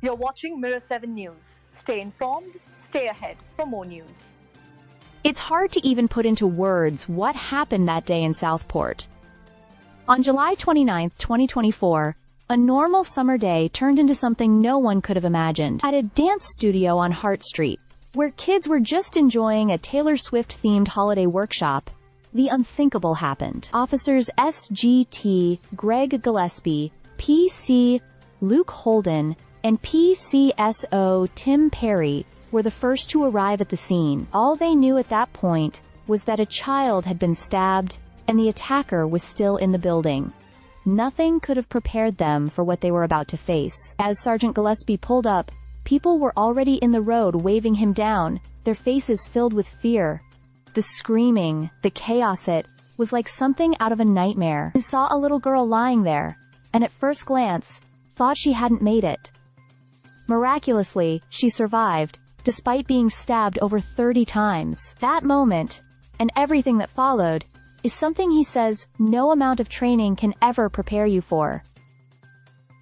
You're watching Mirror 7 News. Stay informed, stay ahead for more news. It's hard to even put into words what happened that day in Southport. On July 29, 2024, a normal summer day turned into something no one could have imagined. At a dance studio on Hart Street, where kids were just enjoying a Taylor Swift-themed holiday workshop, the unthinkable happened. Officers SGT Greg Gillespie, PC Luke Holden, and PCSO Tim Perry were the first to arrive at the scene. All they knew at that point was that a child had been stabbed and the attacker was still in the building. Nothing could have prepared them for what they were about to face. As Sergeant Gillespie pulled up, people were already in the road waving him down, their faces filled with fear. The screaming, the chaos, it was like something out of a nightmare. He saw a little girl lying there, and at first glance, thought she hadn't made it. Miraculously, she survived, despite being stabbed over 30 times. That moment, and everything that followed, is something he says no amount of training can ever prepare you for.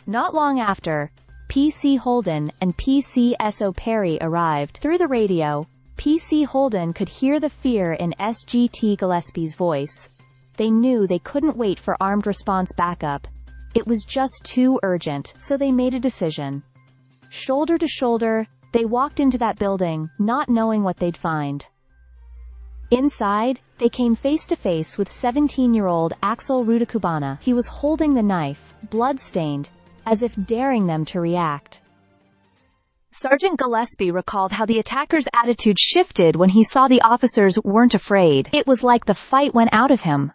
Not long after, PC Holden and PCSO Perry arrived. Through the radio, PC Holden could hear the fear in SGT Gillespie's voice. They knew they couldn't wait for armed response backup. It was just too urgent, so they made a decision. Shoulder to shoulder, they walked into that building, not knowing what they'd find. Inside, they came face to face with 17-year-old Axel Rudacubana. He was holding the knife, blood-stained, as if daring them to react. Sergeant Gillespie recalled how the attacker's attitude shifted when he saw the officers weren't afraid. It was like the fight went out of him.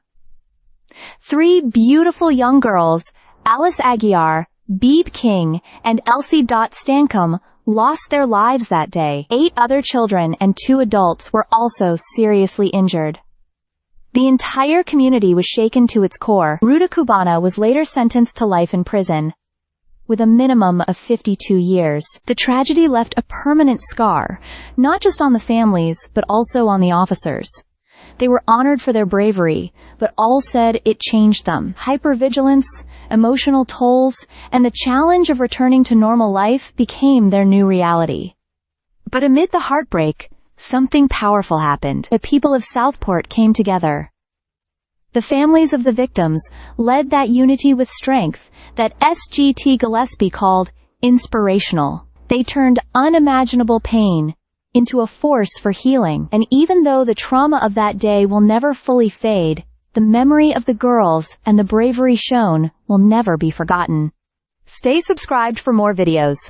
3 beautiful young girls, Alice Aguiar, Beeb King, and Elsie Stancombe, lost their lives that day. 8 other children and 2 adults were also seriously injured. The entire community was shaken to its core. Rudacubana was later sentenced to life in prison, with a minimum of 52 years. The tragedy left a permanent scar, not just on the families, but also on the officers. They were honored for their bravery, but all said it changed them. Hypervigilance, emotional tolls, and the challenge of returning to normal life became their new reality. But amid the heartbreak, something powerful happened. The people of Southport came together. The families of the victims led that unity with strength that SGT Gillespie called inspirational. They turned unimaginable pain into a force for healing. And even though the trauma of that day will never fully fade, the memory of the girls and the bravery shown will never be forgotten. Stay subscribed for more videos.